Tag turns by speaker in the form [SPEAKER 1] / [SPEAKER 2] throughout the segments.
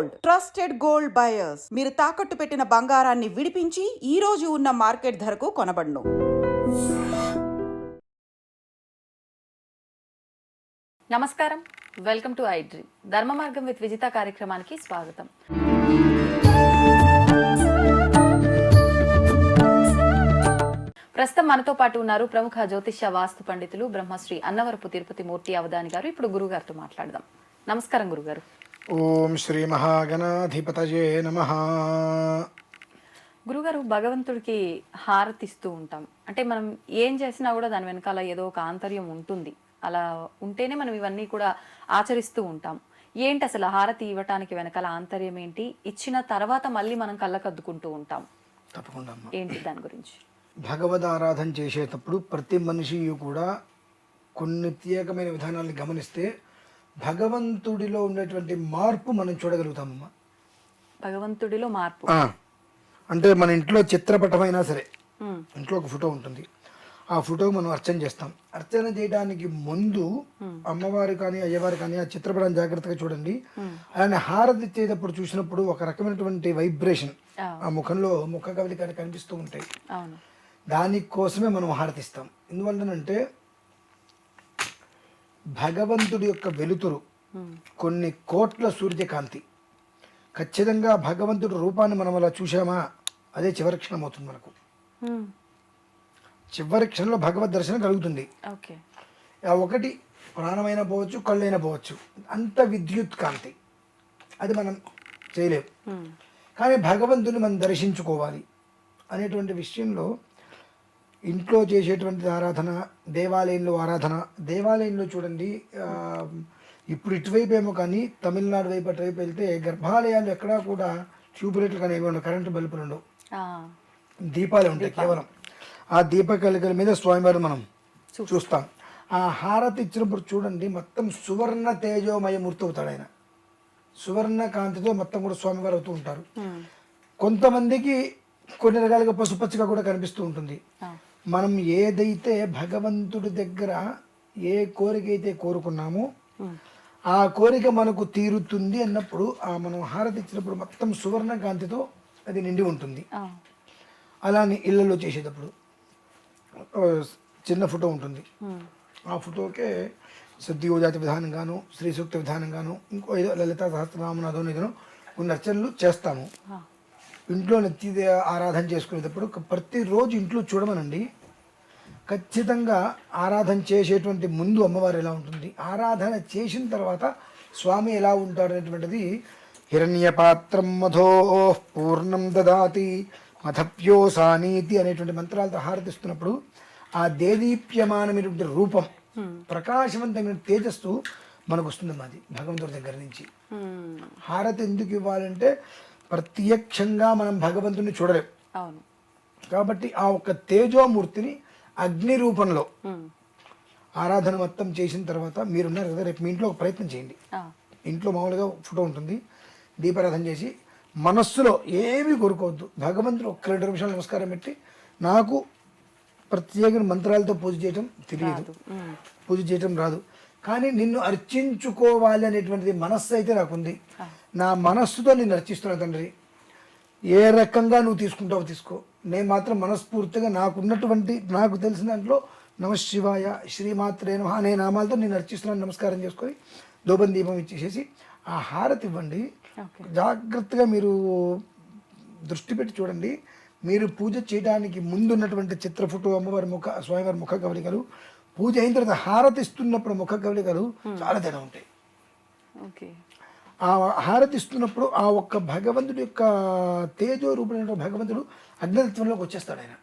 [SPEAKER 1] Gold, trusted gold buyers. మీరు తాకట్టు పెట్టిన బంగారాన్ని విడిపించి ఈ రోజు ఉన్న మార్కెట్ ధరకు కొనబడును.
[SPEAKER 2] నమస్కారం, వెల్కమ్ టు ఐడ్రీమ్. ధర్మ మార్గం విత్ విజిత కార్యక్రమానికి స్వాగతం. ప్రస్తుతం మనతో పాటు ఉన్నారు ప్రముఖ జ్యోతిష్య వాస్తు పండితులు బ్రహ్మశ్రీ అన్నవరపు తిరుపతి మూర్తి అవధాని గారు. ఇప్పుడు గురుగారితో మాట్లాడదాం. నమస్కారం గురుగారు.
[SPEAKER 3] ఓం శ్రీ మహాగణాధిపతయే నమః.
[SPEAKER 2] గురుగారు, భగవంతుడికి హారతిస్తూ ఉంటాం అంటే మనం ఏం చేసినా కూడా దాని వెనకాల ఏదో ఒక ఆంతర్యం ఉంటుంది. అలా ఉంటేనే మనం ఇవన్నీ కూడా ఆచరిస్తూ ఉంటాం. ఏంటి అసలు హారతి ఇవ్వటానికి వెనకాల ఆంతర్యం ఏంటి? ఇచ్చిన తర్వాత మళ్ళీ మనం కళ్ళకద్దుకుంటూ ఉంటాం.
[SPEAKER 3] తప్పకుండా
[SPEAKER 2] ఏంటి దాని గురించి?
[SPEAKER 3] భగవద్ ఆరాధన చేసేటప్పుడు ప్రతి మనిషి కూడా కొన్ని ప్రత్యేకమైన విధానాలను గమనిస్తే భగవంతుడిలో ఉండేటువంటి మార్పు మనం చూడగలుగుతామమ్మా.
[SPEAKER 2] భగవంతుడిలో మార్పు
[SPEAKER 3] అంటే మన ఇంట్లో చిత్రపటమైనా సరే, ఇంట్లో ఒక ఫోటో ఉంటుంది, ఆ ఫోటోకి మనం అర్చన చేస్తాం. అర్చన చేయడానికి ముందు అమ్మవారు కానీ అయ్యవారు కానీ ఆ చిత్రపటాన్ని జాగ్రత్తగా చూడండి. ఆయన హారతి ఇచ్చేటప్పుడు చూసినప్పుడు ఒక రకమైనటువంటి వైబ్రేషన్ ఆ ముఖంలో ముఖ కవలిక కనిపిస్తూ ఉంటాయి. దానికోసమే మనం హారతిస్తాం. ఎందువల్లనంటే భగవంతుడి యొక్క వెలుతురు కొన్ని కోట్ల సూర్యకాంతి. ఖచ్చితంగా భగవంతుడి రూపాన్ని మనం అలా చూసామా, అదే చివరి క్షణం అవుతుంది. మనకు చివరి క్షణంలో భగవద్ దర్శనం కలుగుతుంది. ఒకటి ప్రాణమైనా పోవచ్చు, కళ్ళైనా పోవచ్చు, అంత విద్యుత్ కాంతి. అది మనం చేయలేము. కానీ భగవంతుని మనం దర్శించుకోవాలి అనేటువంటి విషయంలో ఇంట్లో చేసేటువంటి ఆరాధన, దేవాలయంలో ఆరాధన. దేవాలయంలో చూడండి, ఇప్పుడు ఇటువైపు ఏమో కానీ తమిళనాడు వైపు అటువైపు వెళ్తే గర్భాలయాలు ఎక్కడా కూడా ట్యూబ్ లైట్లు కానీ ఏమి ఉండవు, కరెంటు బల్బులు ఉండవు, దీపాలు ఉంటాయి కేవలం. ఆ దీపకలికల మీద స్వామివారు మనం చూస్తాం. ఆ హారతి ఇచ్చినప్పుడు చూడండి, మొత్తం సువర్ణ తేజోమయ మూర్తి అవుతాడు ఆయన. సువర్ణ కాంతితో మొత్తం కూడా స్వామివారు అవుతూ ఉంటారు. కొంతమందికి కొన్ని రకాలుగా పసుపచ్చగా కూడా కనిపిస్తూ ఉంటుంది. మనం ఏదైతే భగవంతుడి దగ్గర ఏ కోరిక అయితే కోరుకున్నామో ఆ కోరిక మనకు తీరుతుంది అన్నప్పుడు మనం హారతి ఇచ్చినప్పుడు మొత్తం సువర్ణ కాంతితో అది నిండి ఉంటుంది. అలానే ఇళ్లలో చేసేటప్పుడు చిన్న ఫోటో ఉంటుంది. ఆ ఫోటోకే సిద్ధియోజాతి విధానంగాను, శ్రీ సూక్త విధానంగాను, ఇంకో ఏదో లలితా సహస్రనామనాథో ఏదో కొన్ని అర్చనలు చేస్తాము. ఇంట్లో నిత్య ఆరాధన చేసుకునేటప్పుడు ప్రతిరోజు ఇంట్లో చూడమనండి. ఖచ్చితంగా ఆరాధన చేసేటువంటి ముందు అమ్మవారు ఎలా ఉంటుంది, ఆరాధన చేసిన తర్వాత స్వామి ఎలా ఉంటాడు అనేటువంటిది. హిరణ్యపాత్రం మధో పూర్ణం దదాతి మధప్యోసానీతి అనేటువంటి మంత్రాలతో హారతిస్తున్నప్పుడు ఆ దేదీప్యమానమైనటువంటి రూపం, ప్రకాశవంతమైన తేజస్సు మనకు వస్తుంది. మాది భగవంతుడి దగ్గర నుంచి. హారతి ఎందుకు ఇవ్వాలంటే ప్రత్యక్షంగా మనం భగవంతుని చూడలేం కాబట్టి ఆ ఒక్క తేజోమూర్తిని అగ్ని రూపంలో ఆరాధన మొత్తం చేసిన తర్వాత, మీరున్నారు కదా, రేపు మీ ఇంట్లో ఒక ప్రయత్నం చేయండి. ఇంట్లో మామూలుగా ఫోటో ఉంటుంది, దీపారాధన చేసి మనస్సులో ఏమీ కోరుకోవద్దు. భగవంతుడు ఒక్క 2 నిమిషాలు నమస్కారం పెట్టి, నాకు ప్రత్యేక మంత్రాలతో పూజ చేయటం తెలియదు, పూజ చేయటం రాదు, కానీ నిన్ను అర్చించుకోవాలి అనేటువంటిది మనస్సు అయితే నాకుంది. నా మనస్సుతో నిన్ను అర్చిస్తున్నా తండ్రి. ఏ రకంగా నువ్వు తీసుకుంటావో తీసుకో, నేను మాత్రం మనస్ఫూర్తిగా నాకున్నటువంటి, నాకు తెలిసిన దాంట్లో నమశివాయ, శ్రీమాత్రే నమః అనే నామాలతో నేను అర్చిస్తున్నాను. నమస్కారం చేసుకొని దూపం దీపం ఇచ్చేసేసి ఆ హారతి ఇవ్వండి. జాగ్రత్తగా మీరు దృష్టి పెట్టి చూడండి. మీరు పూజ చేయడానికి ముందున్నటువంటి చిత్ర ఫోటో, అమ్మవారి ముఖ, స్వామివారి ముఖ కవలికలు, పూజ అయిన తర్వాత హారతి ఇస్తున్నప్పుడు ముఖ కవలికలు చాలా తేడా ఉంటాయి. ఆ హారతి ఇస్తున్నప్పుడు ఆ ఒక్క భగవంతుడి యొక్క తేజో రూపమైన భగవంతుడు అగ్నితత్వంలోకి వచ్చేస్తాడు. ఆయన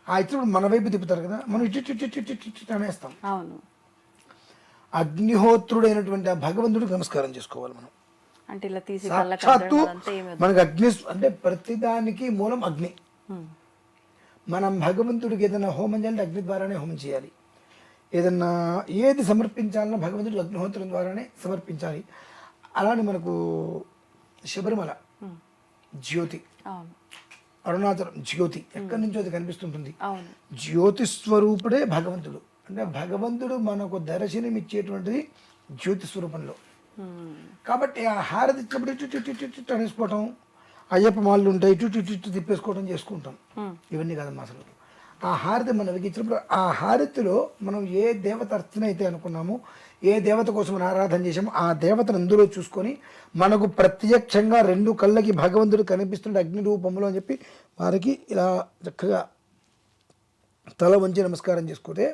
[SPEAKER 3] ఆ ఇచ్చినప్పుడు మన వైపు తిప్పుతారు కదా, మనం ఇటు అనేస్తాం. అగ్నిహోత్రుడైనటువంటి ఆ భగవంతుడికి నమస్కారం చేసుకోవాలి మనం. సాక్షాత్తు మనకు అగ్ని అంటే ప్రతిదానికి మూలం అగ్ని. మనం భగవంతుడికి ఏదైనా హోమం చేయాలంటే అగ్ని ద్వారానే హోమం చేయాలి. ఏదన్నా ఏది సమర్పించాలన్నా భగవంతుడికి అగ్నిహోత్రం ద్వారానే సమర్పించాలి. అలానే మనకు శబరిమల జ్యోతి, అరుణాచలం జ్యోతి, ఎక్కడి నుంచో అది కనిపిస్తుంటుంది. జ్యోతి స్వరూపుడే భగవంతుడు. అంటే భగవంతుడు మనకు దర్శనం ఇచ్చేటువంటిది జ్యోతి స్వరూపంలో. కాబట్టి ఆ హారతి ఇచ్చినప్పుడు ఇటు అనేసుకోవటం, అయ్యప్ప మాళ్ళు ఉంటాయి, ఇటు తిప్పేసుకోవడం చేసుకుంటాం. ఇవన్నీ కాదమ్మా అసలు. ఆ హారతి మనకి ఇచ్చినప్పుడు ఆ హారతిలో మనం ఏ దేవత అర్చన అయితే అనుకున్నామో, ఏ దేవత కోసం మనం ఆరాధన చేసామో ఆ దేవతను అందులో చూసుకొని మనకు ప్రత్యక్షంగా 2 కళ్ళకి భగవంతుడు కనిపిస్తుండే అగ్ని రూపంలో అని చెప్పి వారికి ఇలా చక్కగా తల వంచి నమస్కారం చేసుకుంటే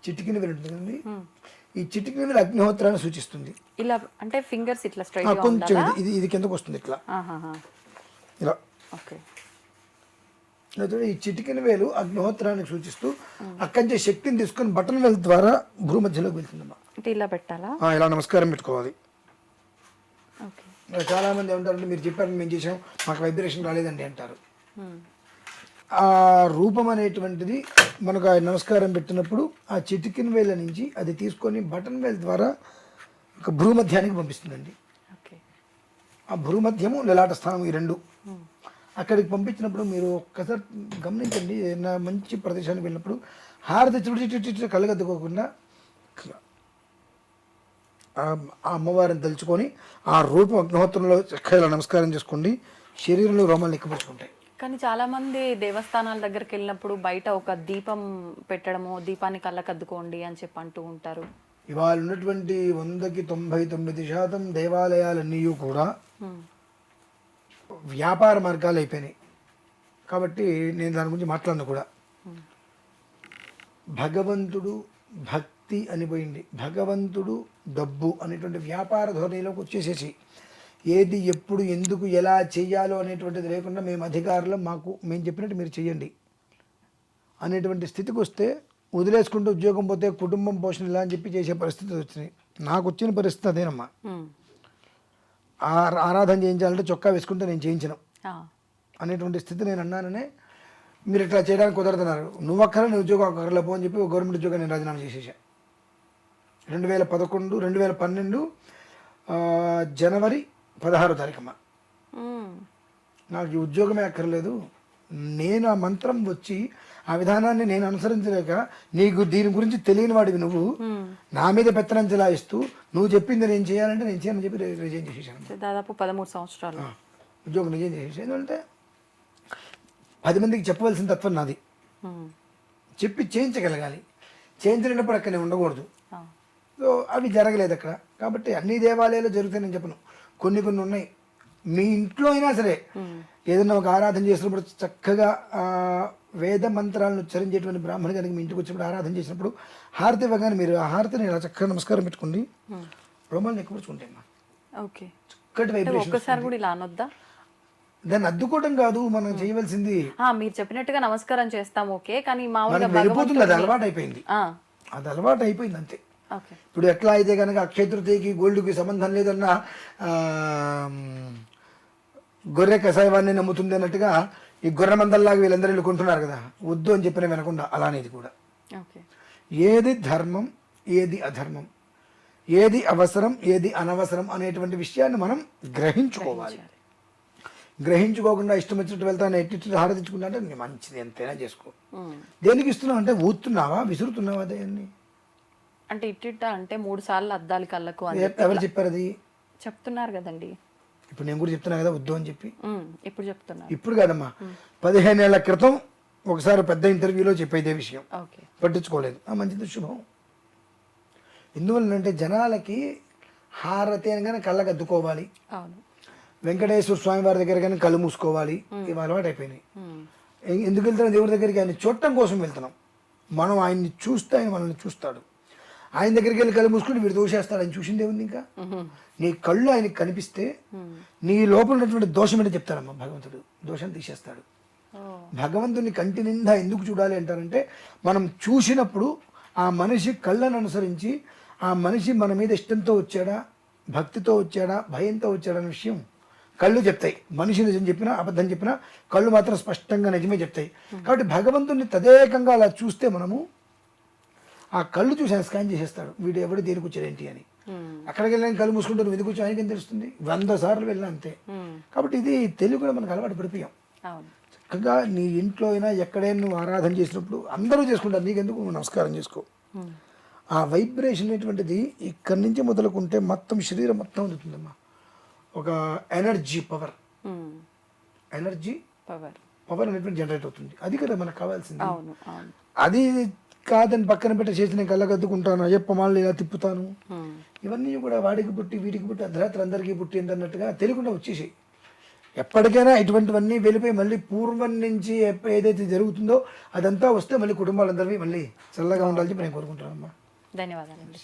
[SPEAKER 3] చిటికిన వేలు ఉంటుంది. ఈ చిటికిన వేలు అగ్నిహోత్రాన్ని సూచిస్తుంది.
[SPEAKER 2] ఇలా అంటే ఫింగర్స్ ఇట్లా స్ట్రైట్ గా
[SPEAKER 3] కొంచెం
[SPEAKER 2] ఉండాలా?
[SPEAKER 3] ఇది కిందకు వస్తుంది ఇట్లా ఇలా.
[SPEAKER 2] ఓకే.
[SPEAKER 3] ఈ చిటికిన వేలు అగ్నిహోత్రానికి సూచిస్తూ అక్కడి నుంచి శక్తిని తీసుకొని బటన్ వేలు ద్వారా భూమధ్యలోకి వెళ్తుందమ్మా.
[SPEAKER 2] అంటే ఇలా పెట్టాలా?
[SPEAKER 3] ఇలా నమస్కారం పెట్టుకోవాలి.
[SPEAKER 2] ఓకే.
[SPEAKER 3] చాలా మంది ఏమంటారంటే మీరు చెప్పారు మేము చేసాం మాకు వైబ్రేషన్ రాలేదండి అంటారు. ఆ రూపం అనేటువంటిది మనకు ఆ నమస్కారం పెట్టినప్పుడు ఆ చిటికిన వేల నుంచి అది తీసుకొని బటన్ వేల్ ద్వారా ఒక భూమధ్యానికి పంపిస్తుందండి. ఆ భూమధ్యము లలాట స్థానం ఈ 2 అక్కడికి పంపించినప్పుడు మీరు ఒక్కసారి గమనించండి. ఏదైనా మంచి ప్రదేశానికి వెళ్ళినప్పుడు హారతి చుట్టి కళ్ళగద్దుకోకుండా ఆ అమ్మవారిని తలుచుకొని ఆ రూపం అగ్నిహోత్రంలో చక్కగా నమస్కారం చేసుకోండి. శరీరంలో రోమాలు ఎక్కపరుచుకుంటాయి.
[SPEAKER 2] కానీ చాలా మంది దేవస్థానాల దగ్గరికి వెళ్ళినప్పుడు బయట ఒక దీపం పెట్టడము, దీపాన్ని కళ్ళకద్దుకోండి అని చెప్పి అంటూ ఉంటారు.
[SPEAKER 3] ఇవాళ ఉన్నటువంటి 100కి 99% దేవాలయాలన్నీ కూడా వ్యాపార మార్గాలు అయిపోయినాయి. కాబట్టి నేను దాని గురించి మాట్లాడను కూడా. భగవంతుడు భక్తి అనిపోయింది, భగవంతుడు డబ్బు అనేటువంటి వ్యాపార ధోరణిలోకి వచ్చేసేసి ఏది ఎప్పుడు ఎందుకు ఎలా చేయాలో అనేటువంటిది లేకుండా మేము అధికారులు మేము చెప్పినట్టు మీరు చేయండి అనేటువంటి స్థితికి వస్తే వదిలేసుకుంటూ ఉద్యోగం పోతే కుటుంబం పోషణ ఇలా అని చెప్పి చేసే పరిస్థితులు వచ్చినాయి. నాకు వచ్చిన పరిస్థితి అదేనమ్మా. ఆరాధన చేయించాలంటే చొక్కా వేసుకుంటే నేను చేయించను అనేటువంటి స్థితి నేను అన్నాననే మీరు ఇట్లా చేయడానికి కుదరదన్నారు. నువ్వు అక్కరే నీ ఉద్యోగం అక్కర్లో పో అని చెప్పి గవర్నమెంట్ ఉద్యోగం నేను రాజీనామా చేసేసా. 2012 జనవరి 16వ తారీఖమ్మా. నాకు ఈ ఉద్యోగమే అక్కర్లేదు, నేను ఆ మంత్రం వచ్చి ఆ విధానాన్ని నేను అనుసరించలేక నీకు దీని గురించి తెలియని వాడివి నువ్వు నా మీద పెత్తనం చెలాయిస్తూ నువ్వు చెప్పింది నేను చేయాలంటే నేను చేయని చెప్పి రిజైన్ చేసేసాను.
[SPEAKER 2] దాదాపు 13 సంవత్సరాలు
[SPEAKER 3] ఉద్యోగం రిజైన్ చేసేసాను. ఎందుకంటే 10 మందికి చెప్పవలసిన తత్వం నాది. చెప్పి చేయించగలగాలి, చేయించలేనప్పుడు అక్కడ నేను ఉండకూడదు. సో అవి జరగలేదు అక్కడ. కాబట్టి అన్ని దేవాలయాలు జరుగుతాయి నేను చెప్పను, కొన్ని ఉన్నాయి. మీ ఇంట్లో అయినా సరే ఏదైనా ఒక ఆరాధన చేసినప్పుడు చక్కగా వేద మంత్రాలను ఉచ్చరించేటువంటి బ్రాహ్మణి గారికి మీ ఇంటికి వచ్చినప్పుడు ఆరాధన చేసినప్పుడు హారతి ఇవ్వగానే మీరు ఆ హారతిని ఇలా చక్కగా నమస్కారం పెట్టుకోండి. రోమాలను ఎక్కువ పెట్టుకుంటాయి అమ్మా. చక్కటి వైబ్రేషన్. దాన్ని అద్దుకోవడం కాదు మనం చేయవలసింది.
[SPEAKER 2] మీరు చెప్పినట్టుగా నమస్కారం చేస్తాం ఓకే, కానీ
[SPEAKER 3] వెళ్ళిపోతుంది, అది అలవాటు అయిపోయింది. అది అలవాటు అయిపోయింది అంతే. ఇప్పుడు ఎట్లా అయితే కనుక అక్షయ తృతీయకి గోల్డ్కి సంబంధం లేదన్నా గొర్రె కషాయవాన్ని నమ్ముతుంది అన్నట్టుగా ఈ గొర్రె మందల్లాగా వీళ్ళందరూ వీళ్ళు కొంటున్నారు కదా, వద్దు అని చెప్పిన వినకుండా అలానే ఇది కూడా. ఏది ధర్మం ఏది అధర్మం, ఏది అవసరం ఏది అనవసరం అనేటువంటి విషయాన్ని మనం గ్రహించుకోవాలి. గ్రహించుకోకుండా ఇష్టం వచ్చినట్టు వెళ్తాను ఎట్టి హారతించుకుంటా అంటే మంచిది ఎంతైనా చేసుకో. దేనికి ఇస్తున్నావు అంటే ఊతున్నావా విసురుతున్నావా దాన్ని
[SPEAKER 2] అంటే ఇట్టిట్ట అంటే 3 సార్లు అద్దాలి కళ్ళకు
[SPEAKER 3] ఎవరు చెప్పారు? అది
[SPEAKER 2] చెప్తున్నారు కదండి.
[SPEAKER 3] ఇప్పుడు నేను కూడా చెప్తున్నా కదా వద్దు అని చెప్పి.
[SPEAKER 2] ఇప్పుడు చెప్తున్నా, ఇప్పుడు
[SPEAKER 3] కాదమ్మా. 15 ఏళ్ల క్రితం ఒకసారి పెద్ద ఇంటర్వ్యూలో చెప్పేదే విషయం, పట్టించుకోలేదు. మంచిది, శుభం. ఎందువల్లంటే జనాలకి హారతి అని కానీ కళ్ళకి అద్దుకోవాలి, వెంకటేశ్వర స్వామి వారి దగ్గర కానీ కళ్ళు మూసుకోవాలి, ఇవి అలవాటు అయిపోయినాయి. ఎందుకు వెళ్తున్నాం దేవుడి దగ్గరికి? ఆయన చూడటం కోసం వెళ్తున్నాం. మనం ఆయన్ని చూస్తే ఆయన మనల్ని చూస్తాడు. ఆయన దగ్గరికి వెళ్ళి కళ్ళు మూసుకుంటే వీడు దోషేస్తాడు. ఆయన చూసిందే ఉంది. ఇంకా నీ కళ్ళు ఆయనకి కనిపిస్తే నీ లోపల ఉన్నటువంటి దోషం అంటే చెప్తాడమ్మా భగవంతుడు, దోషం తీసేస్తాడు. భగవంతుని కంటి నిండా ఎందుకు చూడాలి అంటారంటే మనం చూసినప్పుడు ఆ మనిషి కళ్ళను అనుసరించి ఆ మనిషి మన మీద ఇష్టంతో వచ్చాడా, భక్తితో వచ్చాడా, భయంతో వచ్చాడా అనే విషయం కళ్ళు చెప్తాయి. మనిషి నిజం చెప్పినా అబద్ధం చెప్పినా కళ్ళు మాత్రం స్పష్టంగా నిజమే చెప్తాయి. కాబట్టి భగవంతుని తదేకంగా అలా చూస్తే మనము ఆ కళ్ళు చూసి ఆయన స్కాన్ చేసేస్తాడు, వీడు ఎవడు దేనికి వచ్చాడేంటి అని. అక్కడికి వెళ్ళి కళ్ళు మూసుకుంటారు, వెతుకు వచ్చి ఆయనకేం తెలుస్తుంది? 100 సార్లు వెళ్ళినా అంతే. కాబట్టి ఇది తెలుగు కూడా మనకు అలవాటు పడిపోయాం. చక్కగా నీ ఇంట్లో అయినా ఎక్కడైనా నువ్వు ఆరాధన చేసినప్పుడు అందరూ చేసుకుంటారు, నీకెందుకు నువ్వు నమస్కారం చేసుకో. ఆ వైబ్రేషన్ అనేటువంటిది ఇక్కడి నుంచి మొదలుకుంటే మొత్తం శరీరం మొత్తం అందుతుందమ్మా. ఒక ఎనర్జీ పవర్
[SPEAKER 2] పవర్
[SPEAKER 3] అనేటువంటి జనరేట్ అవుతుంది. అది కదా మనకు కావాల్సింది.
[SPEAKER 2] అవును అవును
[SPEAKER 3] అది కాదని పక్కన పెట్టి చేసి నేను కళ్ళగద్దుకుంటాను, అయ్యప్ప మాలను ఇలా తిప్పుతాను, ఇవన్నీ కూడా వాడికి పుట్టి వీడికి పుట్టి అర్ధరాత్రి అందరికీ పుట్టి అన్నట్టుగా తెలియకుండా వచ్చేసాయి. ఎప్పటికైనా ఇటువంటివన్నీ వెళ్ళిపోయి మళ్ళీ పూర్వం నుంచి ఏదైతే జరుగుతుందో అదంతా వస్తే మళ్ళీ కుటుంబాలందరివి మళ్ళీ చల్లగా ఉండాలని చెప్పి నేను కోరుకుంటానమ్మా.
[SPEAKER 2] ధన్యవాదాలండి.